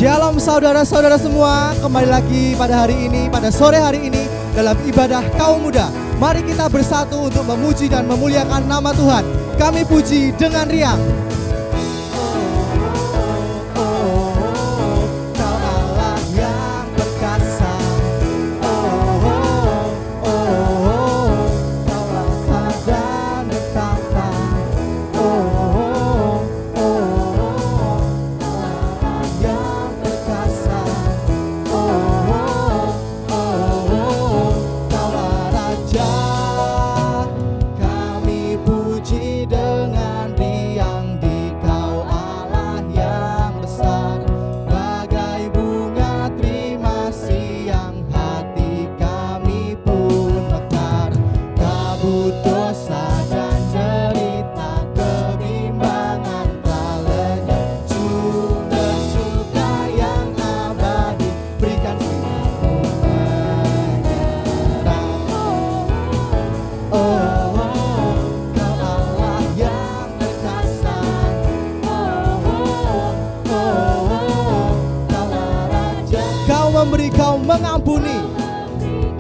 Shalom saudara-saudara semua, kembali lagi pada hari ini, pada sore hari ini dalam ibadah kaum muda. Mari kita bersatu untuk memuji dan memuliakan nama Tuhan. Kami puji dengan riang. Kau mengampuni,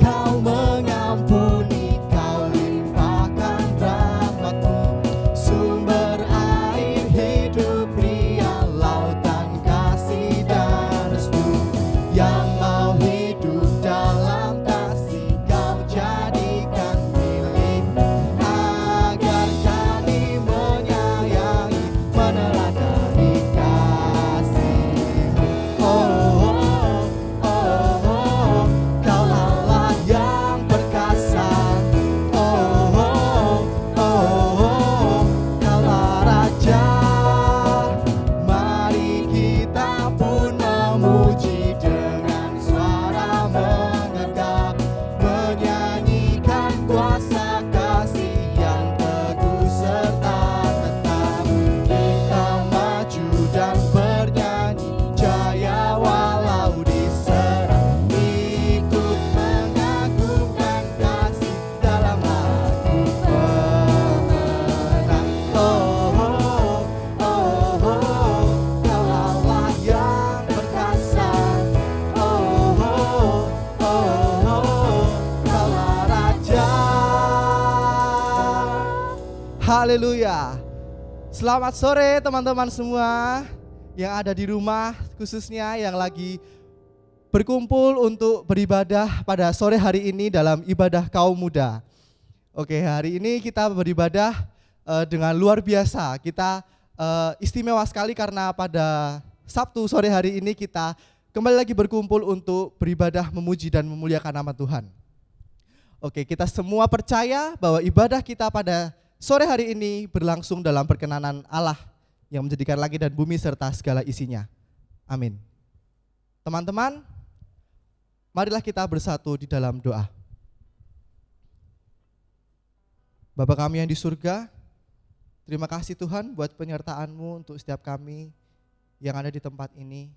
kau mengampuni, kau limpahkan rahmat-Mu, sumber air hidup, ria lautan kasih dan restu, yang mau hidup dalam kasih Kau jadikan milik-Mu, agar kami menyayangi, meneladani kasih-Mu. Haleluya. Selamat sore teman-teman semua yang ada di rumah, khususnya yang lagi berkumpul untuk beribadah pada sore hari ini dalam ibadah kaum muda. Oke, hari ini kita beribadah dengan luar biasa. Kita istimewa sekali karena pada Sabtu sore hari ini kita kembali lagi berkumpul untuk beribadah, memuji dan memuliakan nama Tuhan. Oke, kita semua percaya bahwa ibadah kita pada sore hari ini berlangsung dalam perkenanan Allah yang menjadikan langit dan bumi serta segala isinya. Amin. Teman-teman, marilah kita bersatu di dalam doa. Bapa kami yang di surga, terima kasih Tuhan buat penyertaan-Mu untuk setiap kami yang ada di tempat ini.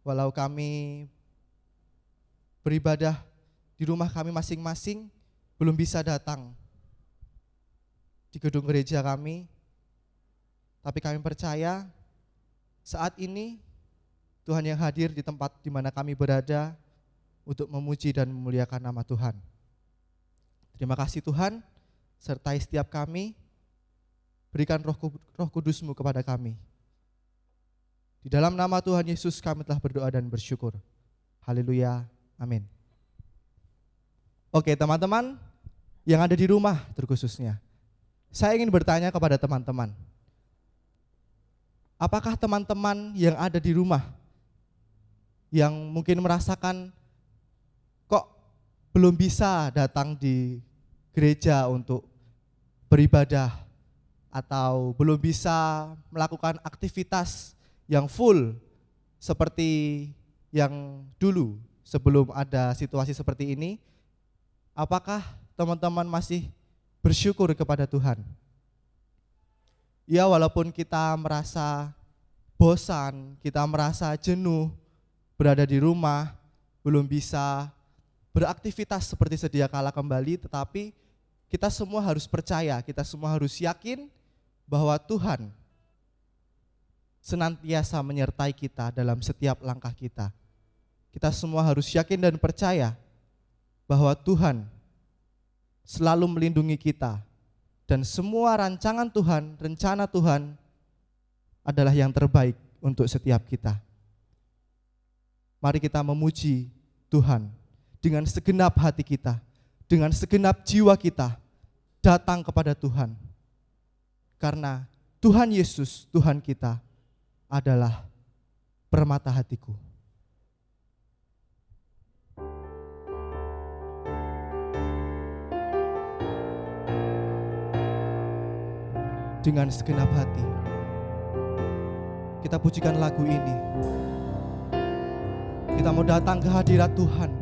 Walau kami beribadah di rumah kami masing-masing, belum bisa datang di gedung gereja kami, tapi kami percaya saat ini Tuhan yang hadir di tempat di mana kami berada untuk memuji dan memuliakan nama Tuhan. Terima kasih Tuhan, sertai setiap kami, berikan roh kudus-Mu kepada kami. Di dalam nama Tuhan Yesus kami telah berdoa dan bersyukur. Haleluya, amin. Oke teman-teman yang ada di rumah terkhususnya, saya ingin bertanya kepada teman-teman, apakah teman-teman yang ada di rumah yang mungkin merasakan kok belum bisa datang di gereja untuk beribadah atau belum bisa melakukan aktivitas yang full seperti yang dulu sebelum ada situasi seperti ini? Apakah teman-teman masih bersyukur kepada Tuhan? Ya, walaupun kita merasa bosan, kita merasa jenuh berada di rumah, belum bisa beraktivitas seperti sedia kala kembali, tetapi kita semua harus percaya, kita semua harus yakin bahwa Tuhan senantiasa menyertai kita dalam setiap langkah kita. Kita semua harus yakin dan percaya bahwa Tuhan selalu melindungi kita, dan semua rancangan Tuhan, rencana Tuhan adalah yang terbaik untuk setiap kita. Mari kita memuji Tuhan dengan segenap hati kita, dengan segenap jiwa kita, datang kepada Tuhan. Karena Tuhan Yesus, Tuhan kita adalah permata hatiku. Dengan segenap hati kita pujikan lagu ini. Kita mau datang ke hadirat Tuhan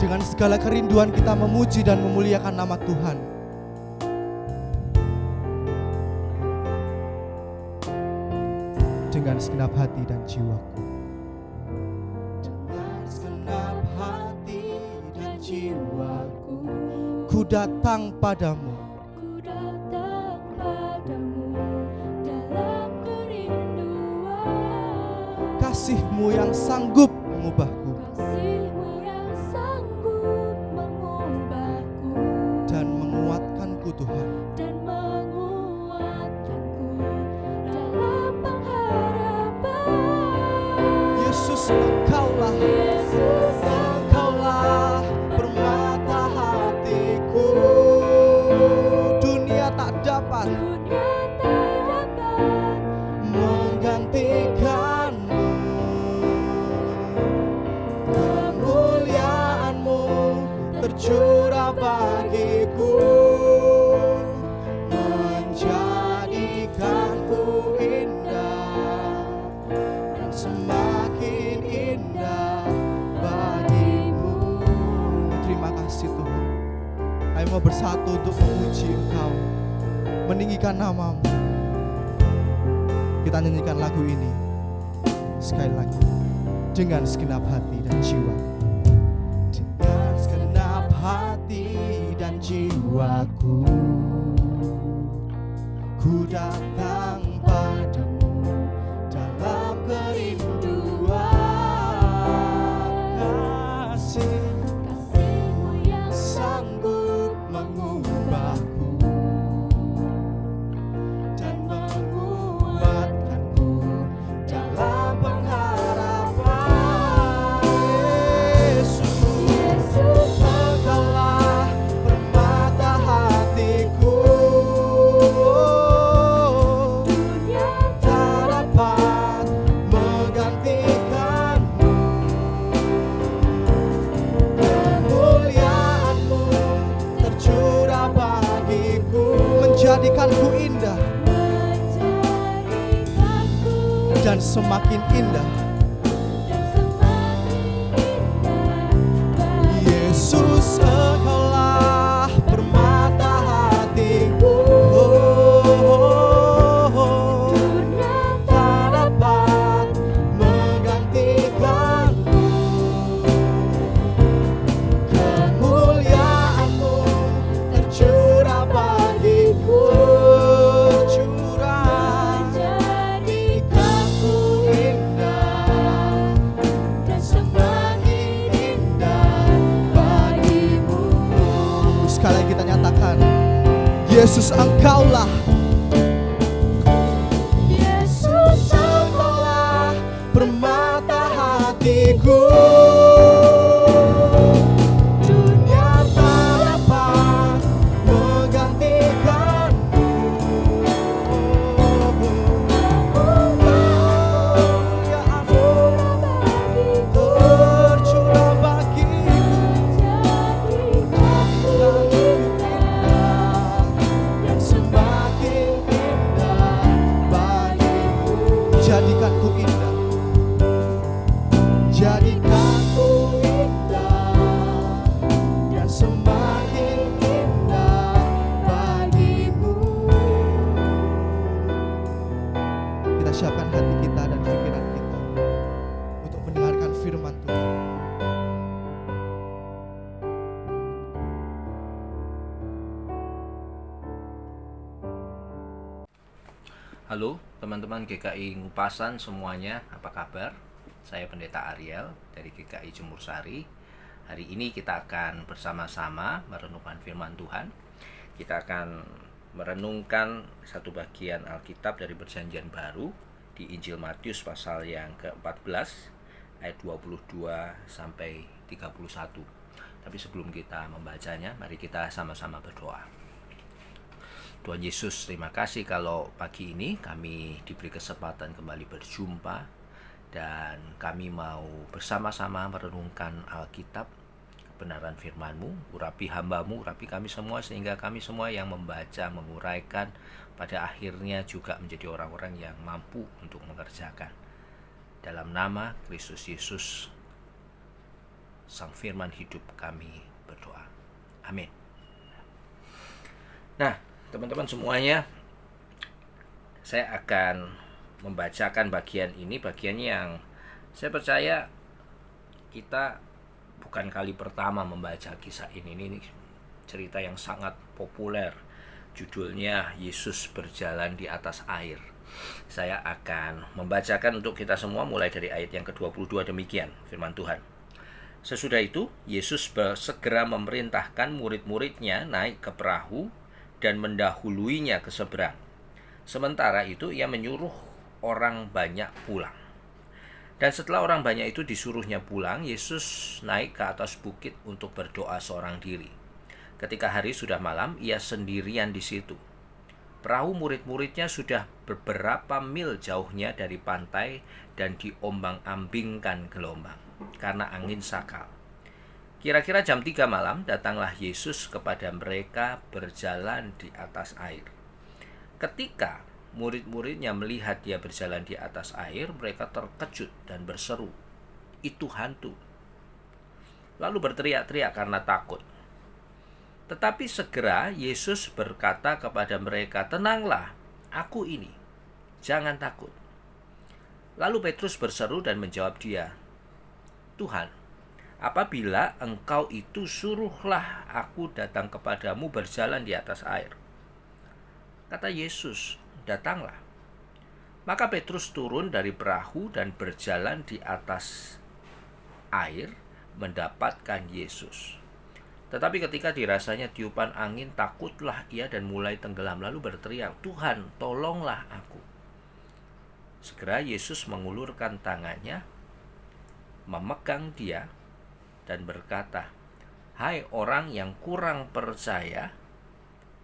dengan segala kerinduan, kita memuji dan memuliakan nama Tuhan. Dengan segenap hati dan jiwaku. Dengan segenap hati dan jiwaku, Ku datang padamu. ku datang padamu dalam kerinduan. Kasih-Mu yang sanggup mengubahku Kasih-Mu yang sanggup mengubahku dan menguatkanku Tuhan. dan menguatkanku dalam pengharapan. Yesus, Engkaulah, Yesus, Engkaulah permata hatiku. Dunia tak dapat dunia tak dapat menggantikanmu. Kemuliaan-Mu tercurah bagiku, menjadikanku indah dan semakin indah bagimu. Terima kasih Tuhan. Ayo mau bersatu untuk memuji Engkau, meninggikan nama-Mu. Kita nyanyikan lagu ini sekali lagi dengan segenap hati dan jiwa. Dengan segenap hati dan jiwaku, ku datang padamu dalam kerinduan. Kasih-Mu yang Sanggup mengubahku dan menguatkanku dalam pengharapan. Yesus, Engkaulah permata hatiku. dunia Tak dapat menggantikanmu. Kemuliaan-Mu tercurah bagiku, menjadikanku indah menjadikanku dan semakin indah. dan semakin indah bagi Yesus, Engkaulah permata hatiku. dunia Tak dapat menggantikanmu. Kemuliaan-Mu tercurah bagiku, curah menjadikanku indah dan semakin indah bagimu. Sekali lagi kita nyatakan, Yesus, Engkaulah. Yesus, Engkaulah permata hatiku. Dunia tak dapat menggantikanmu. Kemuliaan-Mu tercurah bagiku, menjadikanku indah dan semakin Halo teman-teman GKI Ngupasan semuanya, apa kabar? Saya Pendeta Ariel dari GKI Jemur Sari. Hari ini kita akan bersama-sama merenungkan firman Tuhan. Kita akan merenungkan satu bagian Alkitab dari Perjanjian Baru di Injil Matius pasal yang ke-14 ayat 22 sampai 31. Tapi sebelum kita membacanya, mari kita sama-sama berdoa. Tuhan Yesus, terima kasih kalau pagi ini kami diberi kesempatan kembali berjumpa dan kami mau bersama-sama merenungkan Alkitab, kebenaran firman-Mu. Urapi hamba-Mu, urapi kami semua sehingga kami semua yang membaca, menguraikan pada akhirnya juga menjadi orang-orang yang mampu untuk mengerjakan. Dalam nama Kristus Yesus, Sang Firman hidup, kami berdoa. Amin. Nah, teman-teman semuanya, saya akan membacakan bagian ini, bagian yang saya percaya kita bukan kali pertama membaca kisah ini. Ini cerita yang sangat populer. Judulnya Yesus berjalan di atas air. Saya akan membacakan untuk kita semua mulai dari ayat yang ke-22 demikian firman Tuhan. Sesudah itu, Yesus segera memerintahkan murid-muridnya naik ke perahu dan mendahuluinya ke seberang. Sementara itu ia menyuruh orang banyak pulang. Dan setelah orang banyak itu disuruhnya pulang, Yesus naik ke atas bukit untuk berdoa seorang diri. Ketika hari sudah malam, ia sendirian di situ. Perahu murid-muridnya sudah beberapa mil jauhnya dari pantai dan diombang-ambingkan gelombang karena angin sakal. Kira-kira jam 3 malam datanglah Yesus kepada mereka berjalan di atas air. Ketika murid-muridnya melihat dia berjalan di atas air, mereka terkejut dan berseru, "Itu hantu." Lalu berteriak-teriak karena takut. Tetapi segera Yesus berkata kepada mereka, "Tenanglah, aku ini, jangan takut." Lalu Petrus berseru dan menjawab dia, "Tuhan, apabila engkau itu, suruhlah aku datang kepadamu berjalan di atas air." Kata Yesus, "Datanglah." Maka Petrus turun dari perahu dan berjalan di atas air mendapatkan Yesus. Tetapi ketika dirasanya tiupan angin, takutlah ia dan mulai tenggelam, lalu berteriak, "Tuhan, tolonglah aku." Segera Yesus mengulurkan tangannya, memegang dia, dan berkata, "Hai orang yang kurang percaya,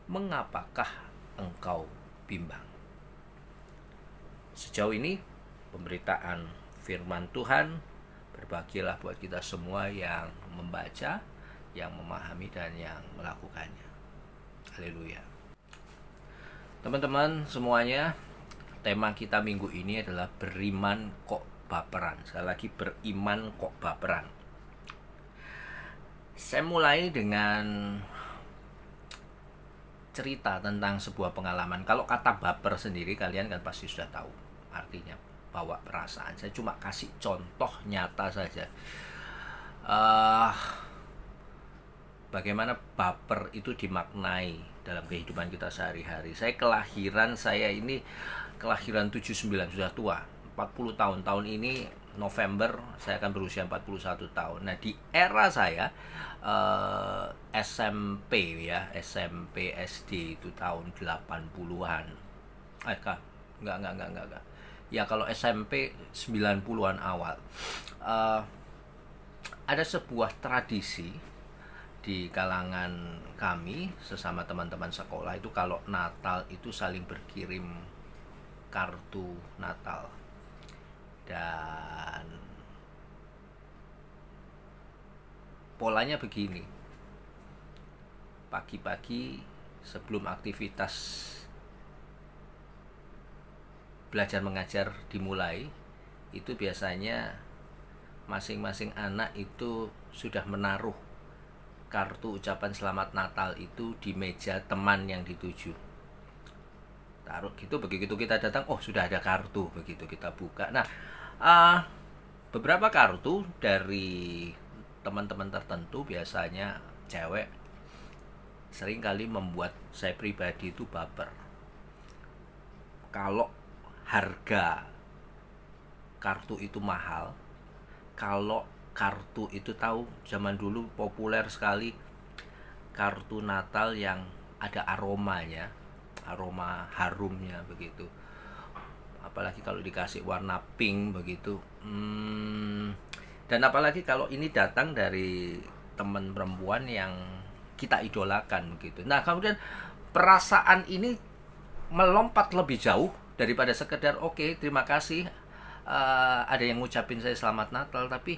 mengapakah engkau bimbang?" Sejauh ini pemberitaan firman Tuhan. Berbahagialah buat kita semua yang membaca, yang memahami, dan yang melakukannya. Haleluya. Teman-teman semuanya, tema kita minggu ini adalah beriman kok baperan. Sekali lagi, beriman kok baperan. Saya mulai dengan cerita tentang sebuah pengalaman. Kalau kata baper sendiri kalian kan pasti sudah tahu artinya, bawa perasaan. Saya cuma kasih contoh nyata saja. Bagaimana baper itu dimaknai dalam kehidupan kita sehari-hari. Saya ini kelahiran 79, sudah tua, 40 tahun. Tahun ini November saya akan berusia 41 tahun. Nah, di era saya SMP SD itu tahun 80-an. Enggak. Ya kalau SMP 90-an awal. Ada sebuah tradisi di kalangan kami sesama teman-teman sekolah itu, kalau Natal itu saling berkirim kartu Natal. Dan polanya begini. Pagi-pagi sebelum aktivitas belajar mengajar dimulai, itu biasanya masing-masing anak itu sudah menaruh kartu ucapan selamat Natal itu di meja teman yang dituju. Taruh gitu, begitu kita datang, oh sudah ada kartu, begitu kita buka. Nah, beberapa kartu dari teman-teman tertentu, biasanya cewek, seringkali membuat saya pribadi itu baper. Kalau harga kartu itu mahal. Kalau kartu itu tahu zaman dulu populer sekali kartu Natal yang ada aromanya, aroma harumnya begitu. Apalagi kalau dikasih warna pink begitu. Dan apalagi kalau ini datang dari teman perempuan yang kita idolakan begitu. Nah, kemudian perasaan ini melompat lebih jauh daripada sekedar oke, terima kasih ada yang ngucapin saya selamat Natal, tapi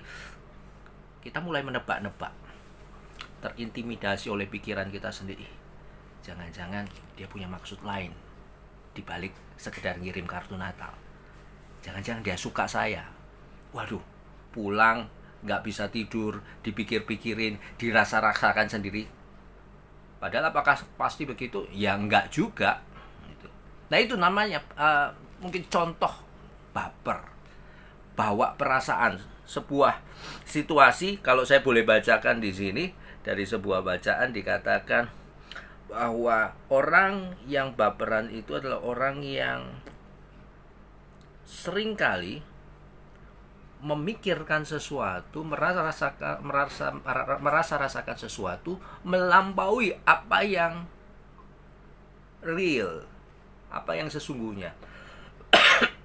kita mulai menebak-nebak, terintimidasi oleh pikiran kita sendiri. Jangan-jangan dia punya maksud lain dibalik sekedar ngirim kartu Natal. Jangan-jangan dia suka saya. Waduh, pulang nggak bisa tidur, dipikir-pikirin, dirasa-rasakan sendiri. Padahal apakah pasti begitu? Ya enggak juga. Nah itu namanya mungkin contoh baper, bawa perasaan. Sebuah situasi, kalau saya boleh bacakan di sini, dari sebuah bacaan dikatakan bahwa orang yang baperan itu adalah orang yang seringkali memikirkan sesuatu, merasa rasakan sesuatu melampaui apa yang real, apa yang sesungguhnya.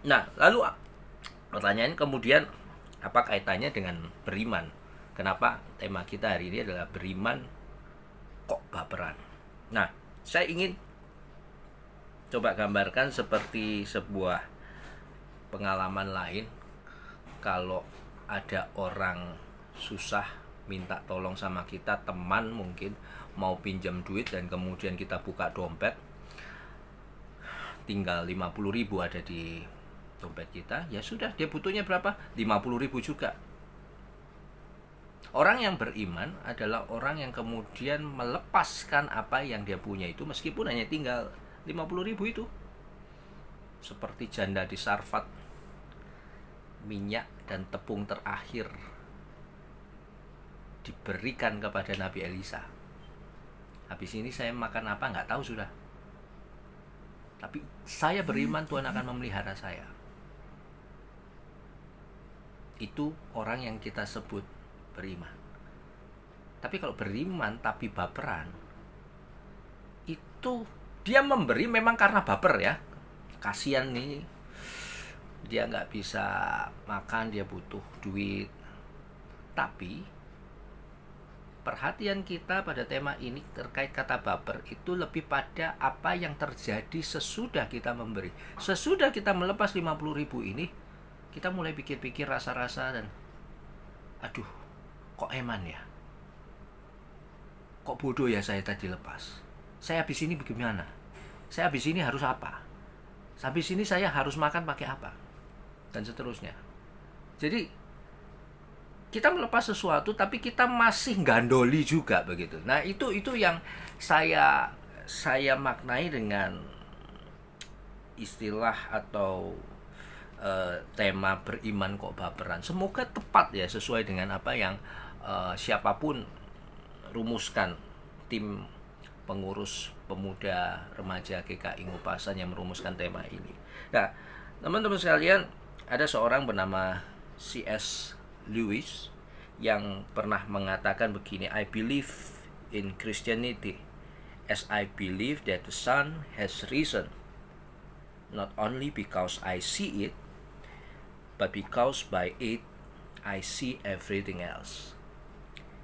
Nah, lalu pertanyaan kemudian apa kaitannya dengan beriman? Kenapa tema kita hari ini adalah beriman kok baperan? Nah, saya ingin coba gambarkan seperti sebuah pengalaman lain. Kalau ada orang susah minta tolong sama kita, teman mungkin mau pinjam duit dan kemudian kita buka dompet, tinggal 50.000 ada di dompet kita, ya sudah, dia butuhnya berapa? 50.000 juga. Orang yang beriman adalah orang yang kemudian melepaskan apa yang dia punya itu meskipun hanya tinggal 50.000 itu. Seperti janda di Sarfat, minyak dan tepung terakhir diberikan kepada Nabi Elisa. Habis ini saya makan apa nggak tahu sudah. Tapi saya beriman Tuhan akan memelihara saya. Itu orang yang kita sebut beriman. Tapi kalau beriman tapi baperan, itu dia memberi memang karena baper ya. Kasihan nih, dia nggak bisa makan, dia butuh duit. Tapi perhatian kita pada tema ini terkait kata baper itu lebih pada apa yang terjadi sesudah kita memberi. Sesudah kita melepas 50.000 ini, kita mulai pikir-pikir, rasa-rasa, dan aduh, kok eman ya? Kok bodoh ya saya tadi lepas? Saya habis ini bagaimana? Saya habis ini harus apa? Habis ini saya harus makan pakai apa? Dan seterusnya. Jadi kita melepas sesuatu tapi kita masih gandoli juga begitu. Nah, itu yang saya maknai dengan istilah atau tema beriman kok baperan. Semoga tepat ya, sesuai dengan apa yang siapapun rumuskan, tim pengurus pemuda remaja GKI Ngupasan yang merumuskan tema ini. Nah, teman-teman sekalian, ada seorang bernama C.S. Lewis yang pernah mengatakan begini, I believe in Christianity as I believe that the sun has risen, not only because I see it, but because by it I see everything else.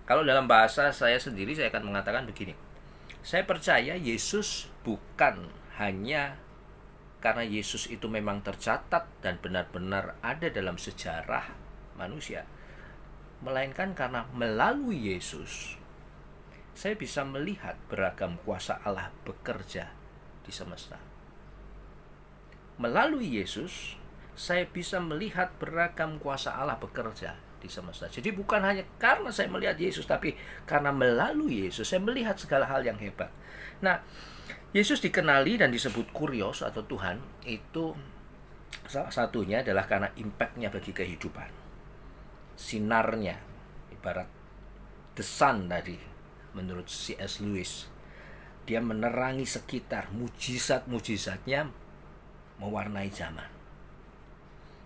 Kalau dalam bahasa saya sendiri, saya akan mengatakan begini, saya percaya Yesus bukan hanya karena Yesus itu memang tercatat dan benar-benar ada dalam sejarah manusia, melainkan karena melalui Yesus saya bisa melihat beragam kuasa Allah bekerja di semesta. Melalui Yesus saya bisa melihat beragam kuasa Allah bekerja di semesta. Jadi bukan hanya karena saya melihat Yesus, tapi karena melalui Yesus saya melihat segala hal yang hebat. Nah, Yesus dikenali dan disebut Kurios atau Tuhan itu salah satunya adalah karena impact-nya bagi kehidupan. Sinarnya, ibarat the sun tadi menurut C.S. Lewis, dia menerangi sekitar, mujizat-mujizatnya mewarnai zaman.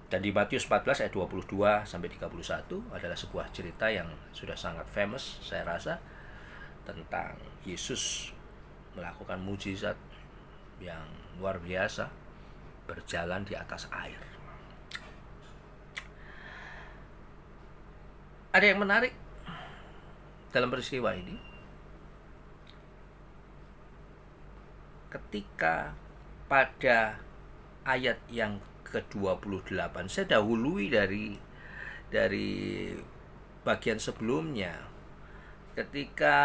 Dan di Matius 14 ayat 22 sampai 31 adalah sebuah cerita yang sudah sangat famous saya rasa, tentang Yesus melakukan mujizat yang luar biasa, berjalan di atas air. Ada yang menarik dalam peristiwa ini. Ketika pada ayat yang ke-28, saya dahului dari bagian sebelumnya. Ketika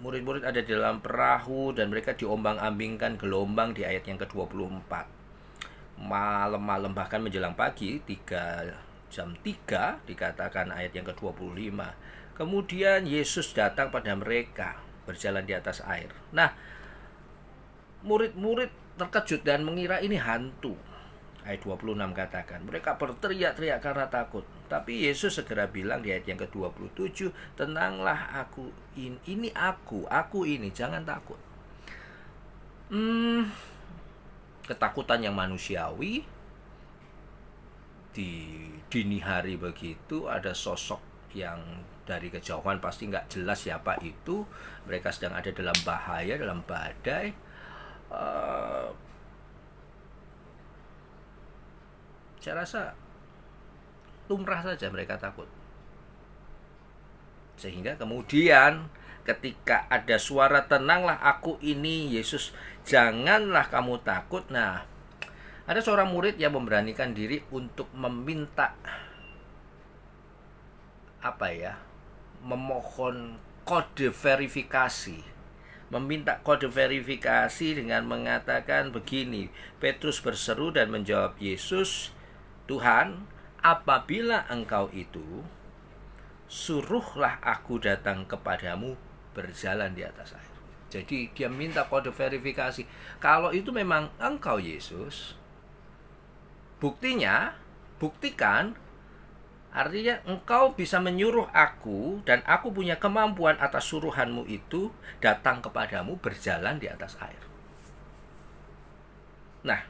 murid-murid ada di dalam perahu dan mereka diombang-ambingkan gelombang di ayat yang ke-24. Malam-malam bahkan menjelang pagi, jam 3 dikatakan ayat yang ke-25. Kemudian Yesus datang pada mereka berjalan di atas air. Nah, murid-murid terkejut dan mengira ini hantu. Ayat 26 katakan, mereka berteriak-teriak karena takut. Tapi Yesus segera bilang di ayat yang ke-27, tenanglah, ini aku ini, jangan takut. Ketakutan yang manusiawi. Di dini hari begitu, ada sosok yang dari kejauhan pasti nggak jelas siapa itu. Mereka sedang ada dalam bahaya, dalam badai. Saya rasa lumrah saja mereka takut. Sehingga kemudian ketika ada suara, tenanglah, aku ini Yesus, janganlah kamu takut. Nah, ada seorang murid yang memberanikan diri untuk meminta memohon kode verifikasi. Meminta kode verifikasi dengan mengatakan begini. Petrus berseru dan menjawab Yesus, Tuhan, apabila engkau itu, suruhlah aku datang kepadamu berjalan di atas air. Jadi dia minta kode verifikasi. Kalau itu memang engkau Yesus, buktikan, artinya engkau bisa menyuruh aku dan aku punya kemampuan atas suruhanmu itu datang kepadamu berjalan di atas air. Nah,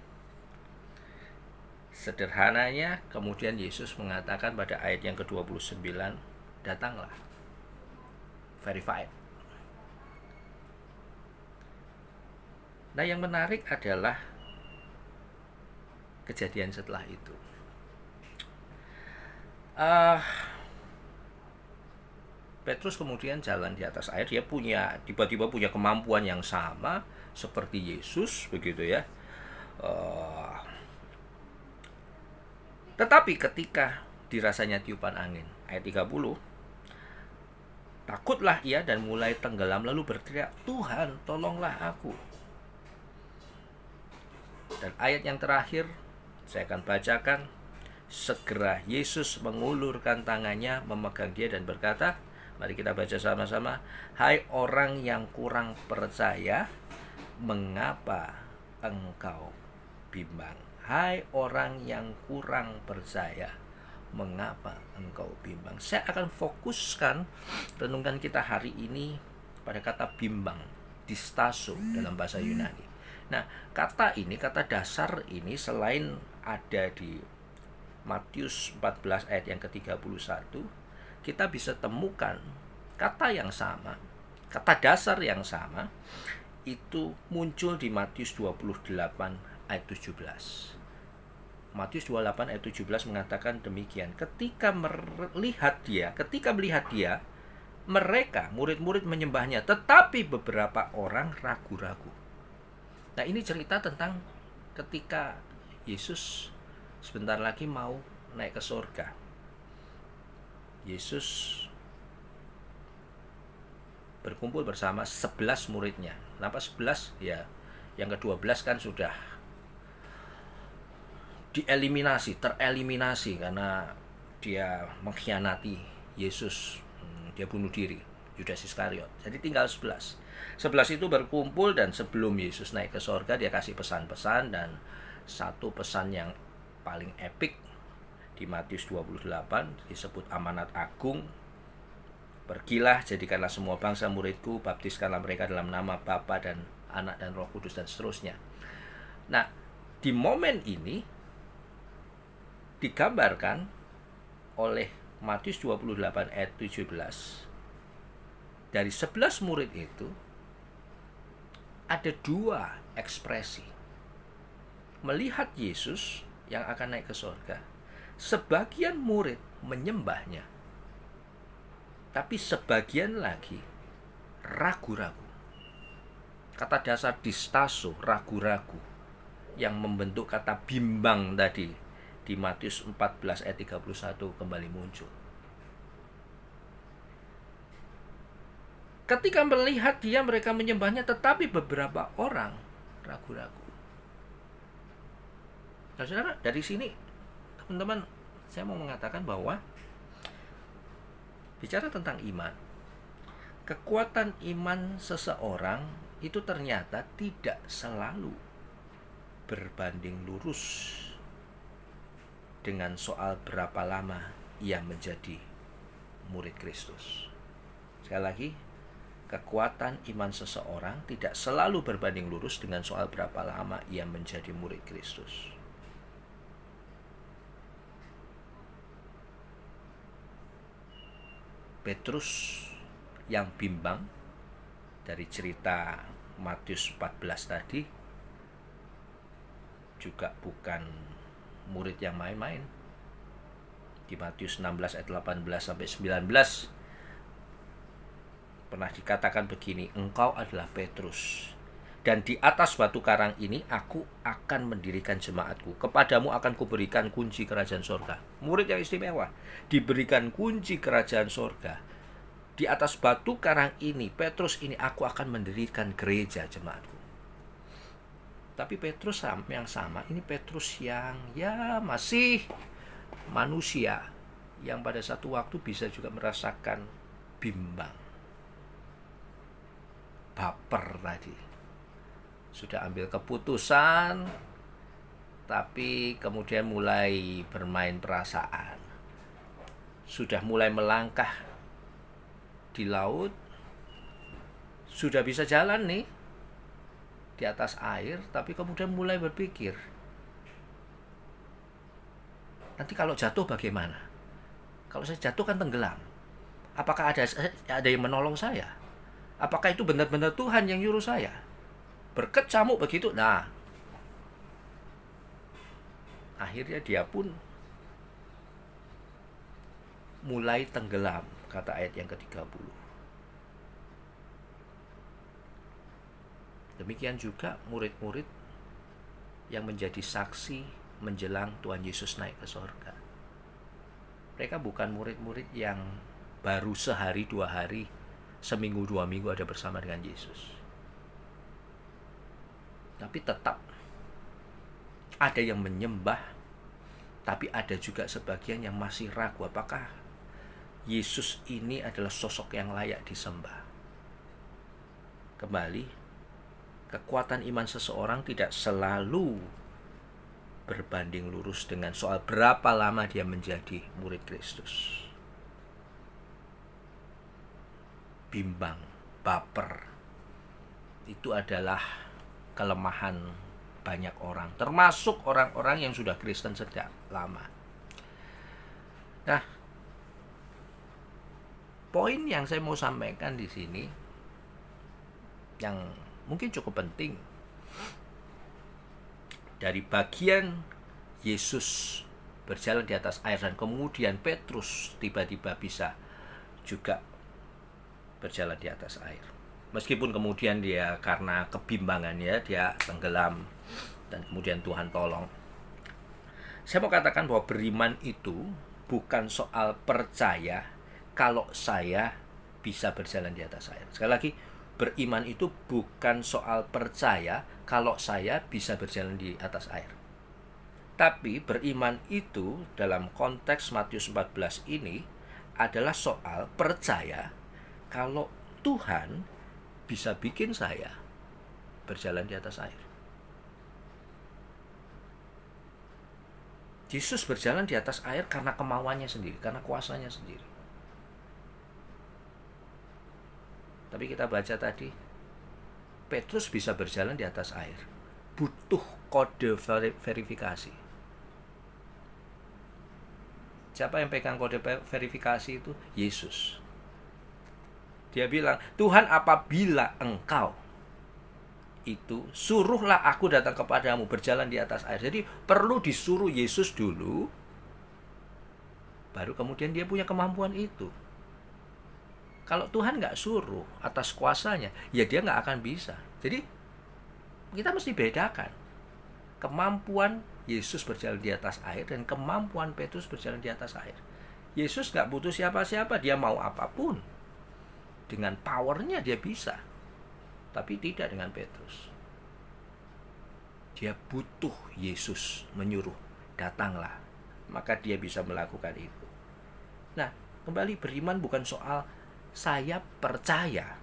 sederhananya kemudian Yesus mengatakan pada ayat yang ke-29, datanglah, verified. Nah, yang menarik adalah kejadian setelah itu. Petrus kemudian jalan di atas air. Dia tiba-tiba punya kemampuan yang sama seperti Yesus, begitu ya. Tetapi ketika dirasanya tiupan angin, ayat 30, takutlah ia dan mulai tenggelam lalu berteriak, Tuhan, tolonglah aku. Dan ayat yang terakhir saya akan bacakan. Segera Yesus mengulurkan tangannya, memegang dia dan berkata, mari kita baca sama-sama. Hai orang yang kurang percaya, mengapa engkau bimbang? Hai orang yang kurang percaya, mengapa engkau bimbang? Saya akan fokuskan renungan kita hari ini pada kata bimbang, distaso dalam bahasa Yunani. Nah, kata dasar ini selain ada di Matius 14 ayat yang ke-31, kita bisa temukan kata yang sama, kata dasar yang sama, itu muncul di Matius 28 ayat 17. Matius 28 ayat 17 mengatakan demikian, ketika melihat dia, mereka, murid-murid menyembahnya, tetapi beberapa orang ragu-ragu. Nah, ini cerita tentang ketika Yesus sebentar lagi mau naik ke surga. Yesus berkumpul bersama 11 muridnya. Kenapa 11? Ya, yang ke-12 kan sudah tereliminasi karena dia mengkhianati Yesus. Dia bunuh diri, Yudas Iskariot. Jadi tinggal 11. 11 itu berkumpul dan sebelum Yesus naik ke surga, dia kasih pesan-pesan, dan satu pesan yang paling epik di Matius 28 disebut amanat agung. Pergilah, jadikanlah semua bangsa muridku, baptiskanlah mereka dalam nama Bapa dan Anak dan Roh Kudus dan seterusnya. Nah, di momen ini digambarkan oleh Matius 28 ayat 17. Dari 11 murid itu ada 2 ekspresi. Melihat Yesus yang akan naik ke surga, sebagian murid menyembahnya, tapi sebagian lagi ragu-ragu. Kata dasar distaso, ragu-ragu, yang membentuk kata bimbang tadi di Matius 14 ayat 31 kembali muncul. Ketika melihat dia, mereka menyembahnya, tetapi beberapa orang ragu-ragu. Nah, saudara, dari sini teman-teman, saya mau mengatakan bahwa bicara tentang iman, kekuatan iman seseorang itu ternyata tidak selalu berbanding lurus dengan soal berapa lama ia menjadi murid Kristus. Sekali lagi, kekuatan iman seseorang tidak selalu berbanding lurus dengan soal berapa lama ia menjadi murid Kristus. Petrus yang bimbang dari cerita Matius 14 tadi juga bukan murid yang main-main. Di Matius 16 ayat 18 sampai 19 pernah dikatakan begini, engkau adalah Petrus, dan di atas batu karang ini aku akan mendirikan jemaatku. Kepadamu akan kuberikan kunci kerajaan sorga. Murid yang istimewa, diberikan kunci kerajaan sorga. Di atas batu karang ini, Petrus ini, aku akan mendirikan gereja jemaatku. Tapi Petrus yang sama, ini Petrus yang ya masih manusia, yang pada satu waktu bisa juga merasakan bimbang, baper tadi. Sudah ambil keputusan, tapi kemudian mulai bermain perasaan. Sudah mulai melangkah di laut, sudah bisa jalan nih di atas air, tapi kemudian mulai berpikir, nanti kalau jatuh bagaimana? Kalau saya jatuh kan tenggelam. Apakah ada yang menolong saya? Apakah itu benar-benar Tuhan yang nyuruh saya? Berkecamuk begitu. Nah, akhirnya dia pun mulai tenggelam, kata ayat yang ke-30. Demikian juga murid-murid yang menjadi saksi menjelang Tuhan Yesus naik ke surga. Mereka bukan murid-murid yang baru sehari, 2 hari, seminggu, 2 minggu ada bersama dengan Yesus. Tapi tetap ada yang menyembah, tapi ada juga sebagian yang masih ragu apakah Yesus ini adalah sosok yang layak disembah. Kembali, kekuatan iman seseorang tidak selalu berbanding lurus dengan soal berapa lama dia menjadi murid Kristus. Bimbang, baper, itu adalah kelemahan banyak orang, termasuk orang-orang yang sudah Kristen sejak lama. Nah, poin yang saya mau sampaikan di sini yang mungkin cukup penting dari bagian Yesus berjalan di atas air dan kemudian Petrus tiba-tiba bisa juga berjalan di atas air. Meskipun kemudian dia karena kebimbangannya dia tenggelam dan kemudian Tuhan tolong. Saya mau katakan bahwa beriman itu bukan soal percaya kalau saya bisa berjalan di atas air. Sekali lagi, beriman itu bukan soal percaya kalau saya bisa berjalan di atas air. Tapi beriman itu dalam konteks Matius 14 ini adalah soal percaya kalau Tuhan bisa bikin saya berjalan di atas air. Yesus berjalan di atas air karena kemauannya sendiri, karena kuasanya sendiri. Tapi kita baca tadi, Petrus bisa berjalan di atas air, butuh kode verifikasi. Siapa yang pegang kode verifikasi itu? Yesus. Dia bilang, Tuhan, apabila engkau itu, suruhlah aku datang kepadamu, berjalan di atas air. Jadi perlu disuruh Yesus dulu, baru kemudian dia punya kemampuan itu. Kalau Tuhan nggak suruh atas kuasanya, ya dia nggak akan bisa. Jadi kita mesti bedakan kemampuan Yesus berjalan di atas air dan kemampuan Petrus berjalan di atas air. Yesus nggak butuh siapa-siapa, dia mau apapun. Dengan powernya dia bisa. Tapi tidak dengan Petrus. Dia butuh Yesus menyuruh, datanglah. Maka dia bisa melakukan itu. Nah, kembali beriman bukan soal saya percaya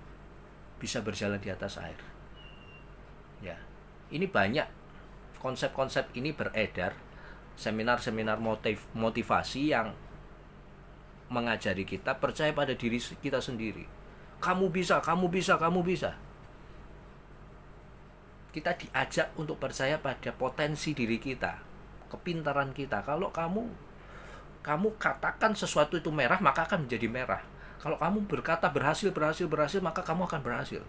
bisa berjalan di atas air. Ya, ini banyak konsep-konsep ini beredar, seminar-seminar motivasi yang mengajari kita percaya pada diri kita sendiri. Kamu bisa, kamu bisa, kamu bisa. Kita diajak untuk percaya pada potensi diri kita, kepintaran kita. Kalau kamu katakan sesuatu itu merah, maka akan menjadi merah. Kalau kamu berkata berhasil, maka kamu akan berhasil.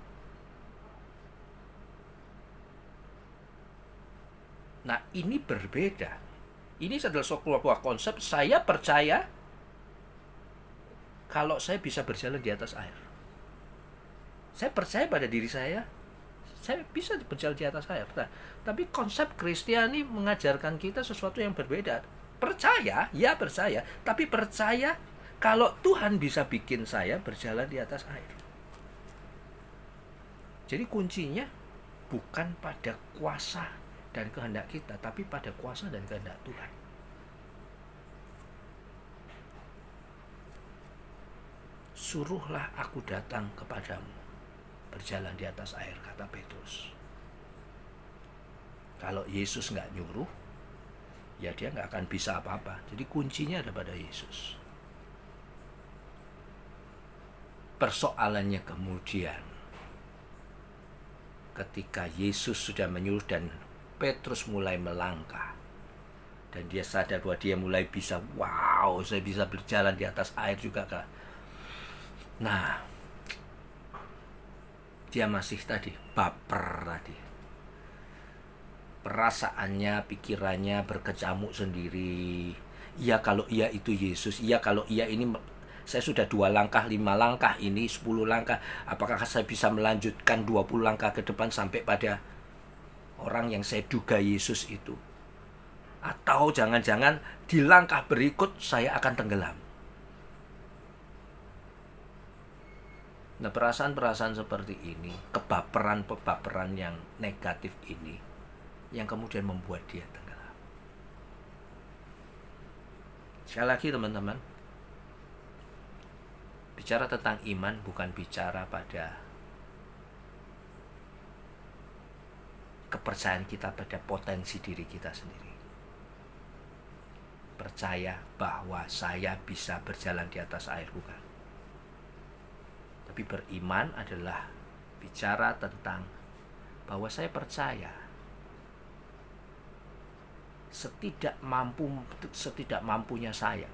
Nah, ini berbeda. Ini adalah sebuah konsep saya percaya kalau saya bisa berjalan di atas air. Saya percaya pada diri saya bisa berjalan di atas air. Nah, tapi konsep Kristiani mengajarkan kita sesuatu yang berbeda. Percaya, ya percaya, tapi percaya kalau Tuhan bisa bikin saya berjalan di atas air. Jadi kuncinya bukan pada kuasa dan kehendak kita, tapi pada kuasa dan kehendak Tuhan. Suruhlah aku datang kepadamu, berjalan di atas air, kata Petrus. Kalau Yesus nggak nyuruh, ya dia nggak akan bisa apa-apa. Jadi kuncinya ada pada Yesus. Persoalannya kemudian, ketika Yesus sudah menyuruh dan Petrus mulai melangkah, dan dia sadar bahwa dia mulai bisa, wow, saya bisa berjalan di atas air juga, Kak. Nah, dia masih tadi baper tadi, perasaannya, pikirannya berkecamuk sendiri. Iya kalau iya itu Yesus, iya kalau iya ini saya sudah 2 langkah, 5 langkah, ini 10 langkah, apakah saya bisa melanjutkan 20 langkah ke depan sampai pada orang yang saya duga Yesus itu? Atau jangan-jangan di langkah berikut saya akan tenggelam. Nah, perasaan-perasaan seperti ini, kebaperan-kebaperan yang negatif ini, yang kemudian membuat dia tenggelam. Sekali lagi teman-teman, bicara tentang iman bukan bicara pada kepercayaan kita pada potensi diri kita sendiri. Percaya bahwa saya bisa berjalan di atas air, bukan. Tapi beriman adalah bicara tentang bahwa saya percaya setidak mampunya saya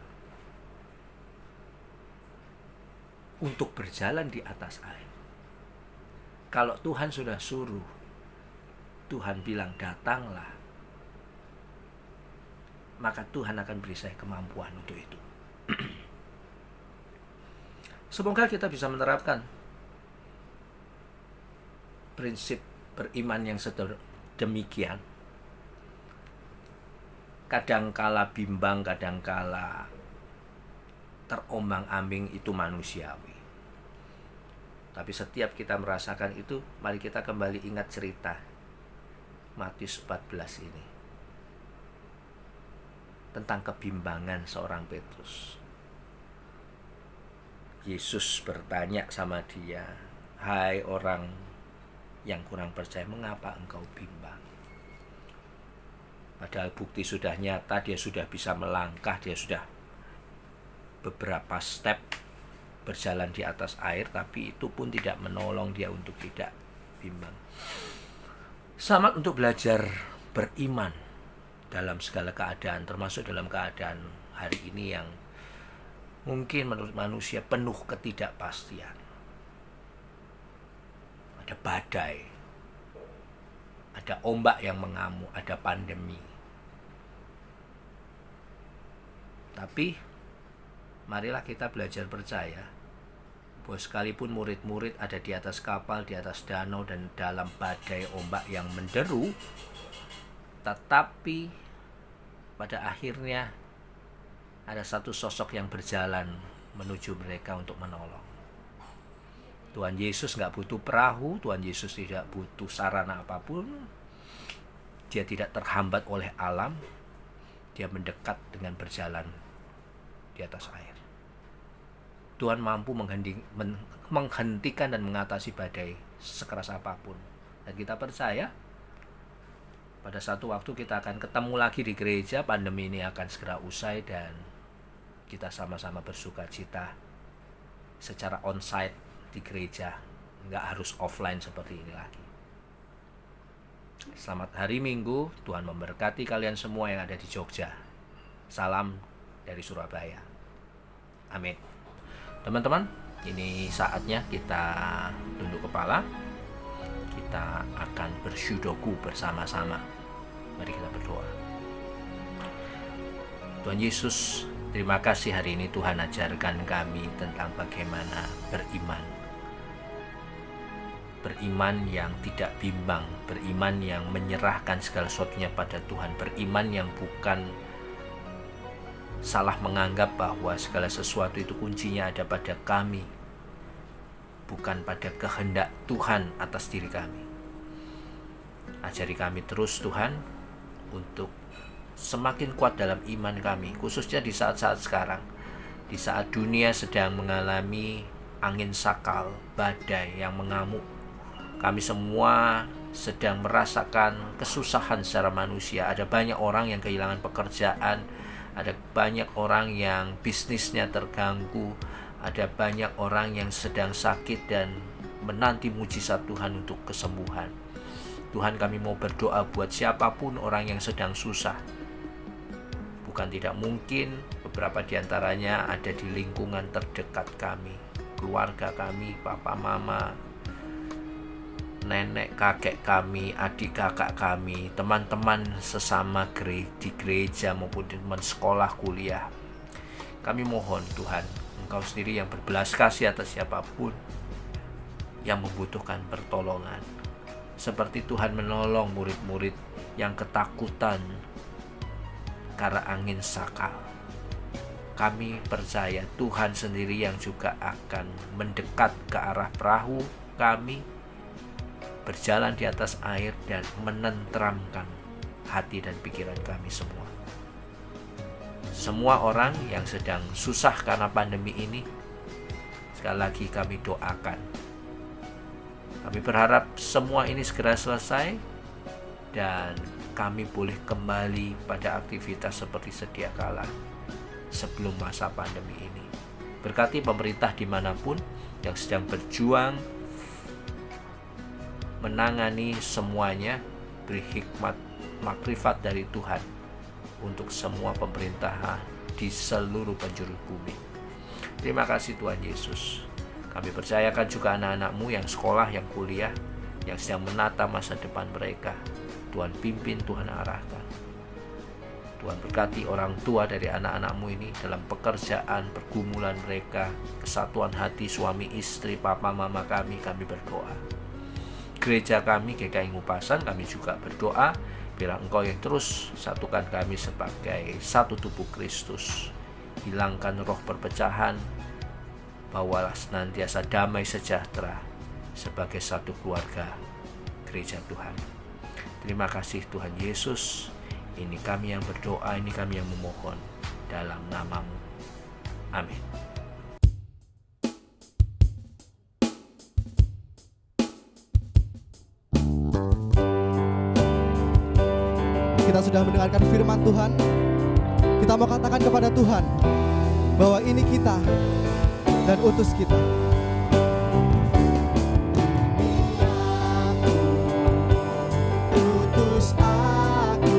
untuk berjalan di atas air. Kalau Tuhan sudah suruh, Tuhan bilang datanglah, maka Tuhan akan beri saya kemampuan untuk itu. Semoga kita bisa menerapkan prinsip beriman yang sedemikian. Kadangkala bimbang, kadangkala terombang-ambing, itu manusiawi. Tapi setiap kita merasakan itu, mari kita kembali ingat cerita Matius 14 ini, tentang kebimbangan seorang Petrus. Yesus bertanya sama dia, hai orang yang kurang percaya, mengapa engkau bimbang? Padahal bukti sudah nyata, dia sudah bisa melangkah, dia sudah beberapa step berjalan di atas air, tapi itu pun tidak menolong dia untuk tidak bimbang. Selamat untuk belajar beriman dalam segala keadaan, termasuk dalam keadaan hari ini yang mungkin menurut manusia penuh ketidakpastian. Ada badai, ada ombak yang mengamuk, ada pandemi. Tapi marilah kita belajar percaya bahwa sekalipun murid-murid ada di atas kapal, di atas danau dan dalam badai ombak yang menderu, tetapi pada akhirnya ada satu sosok yang berjalan menuju mereka untuk menolong. Tuhan Yesus nggak butuh perahu, Tuhan Yesus tidak butuh sarana apapun. Dia tidak terhambat oleh alam. Dia mendekat dengan berjalan di atas air. Tuhan mampu menghentikan dan mengatasi badai sekeras apapun. Dan kita percaya pada satu waktu kita akan ketemu lagi di gereja, pandemi ini akan segera usai dan kita sama-sama bersuka cita secara onsite di gereja, nggak harus offline seperti ini lagi. Selamat hari Minggu, Tuhan memberkati kalian semua yang ada di Jogja. Salam dari Surabaya. Amin. Teman-teman, ini saatnya kita tunduk kepala. Kita akan bersyudoku bersama-sama. Mari kita berdoa. Tuhan Yesus, terima kasih hari ini Tuhan ajarkan kami tentang bagaimana beriman. Beriman yang tidak bimbang, beriman yang menyerahkan segala sesuatunya pada Tuhan, beriman yang bukan salah menganggap bahwa segala sesuatu itu kuncinya ada pada kami, bukan pada kehendak Tuhan atas diri kami. Ajari kami terus Tuhan untuk semakin kuat dalam iman kami, khususnya di saat-saat sekarang, di saat dunia sedang mengalami angin sakal, badai yang mengamuk. Kami semua sedang merasakan kesusahan secara manusia. Ada banyak orang yang kehilangan pekerjaan, ada banyak orang yang bisnisnya terganggu, ada banyak orang yang sedang sakit dan menanti mujizat Tuhan untuk kesembuhan. Tuhan, kami mau berdoa buat siapapun orang yang sedang susah. Bukan tidak mungkin beberapa di antaranya ada di lingkungan terdekat kami, keluarga kami, papa, mama, nenek, kakek kami, adik kakak kami, teman-teman sesama di gereja maupun teman sekolah, kuliah. Kami mohon Tuhan, Engkau sendiri yang berbelas kasih atas siapapun yang membutuhkan pertolongan. Seperti Tuhan menolong murid-murid yang ketakutan karena angin sakal. Kami percaya Tuhan sendiri yang juga akan mendekat ke arah perahu kami, berjalan di atas air dan menenteramkan hati dan pikiran kami semua. Semua orang yang sedang susah karena pandemi ini, sekali lagi kami doakan. Kami berharap semua ini segera selesai dan kami boleh kembali pada aktivitas seperti sedia kala sebelum masa pandemi ini. Berkati pemerintah dimanapun yang sedang berjuang menangani semuanya, beri hikmat makrifat dari Tuhan untuk semua pemerintah di seluruh penjuru bumi. Terima kasih Tuhan Yesus. Kami percayakan juga anak-anak-Mu yang sekolah, yang kuliah, yang sedang menata masa depan mereka. Tuhan pimpin, Tuhan arahkan. Tuhan berkati orang tua dari anak-anak-Mu ini dalam pekerjaan, pergumulan mereka, kesatuan hati suami istri, papa mama kami berdoa. Gereja kami GKI Ngupasan, kami juga berdoa biar Engkau yang terus satukan kami sebagai satu tubuh Kristus. Hilangkan roh perpecahan, bawalah senantiasa damai sejahtera sebagai satu keluarga gereja Tuhan. Terima kasih Tuhan Yesus. Ini kami yang berdoa, ini kami yang memohon dalam nama-Mu. Amin. Kita sudah mendengarkan firman Tuhan. Kita mau katakan kepada Tuhan bahwa ini kita dan utus kita. Utus aku,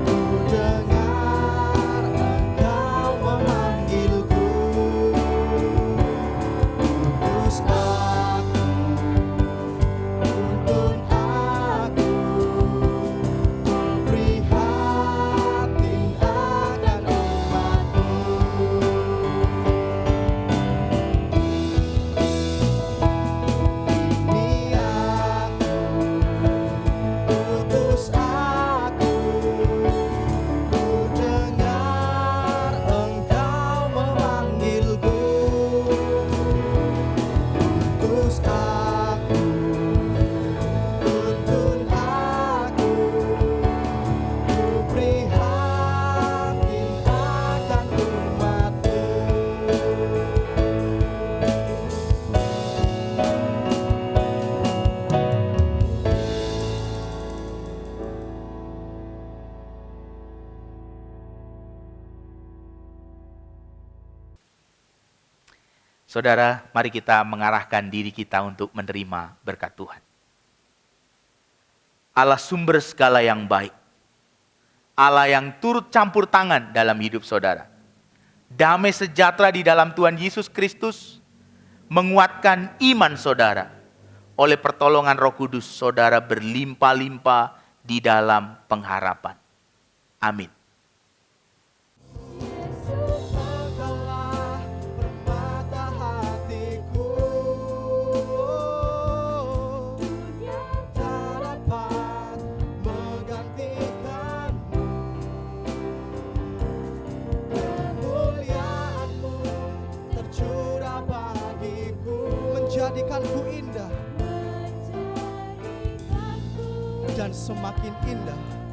ku dengar Engkau memanggilku. Saudara, mari kita mengarahkan diri kita untuk menerima berkat Tuhan. Allah sumber segala yang baik. Allah yang turut campur tangan dalam hidup saudara. Damai sejahtera di dalam Tuhan Yesus Kristus menguatkan iman saudara. Oleh pertolongan Roh Kudus, saudara berlimpah-limpah di dalam pengharapan. Amin. Engkaulah permata hatiku, dunia tak dapat menggantikanmu. Kemuliaan-Mu tercurah bagiku, menjadikanku indah menjadikanku dan semakin indah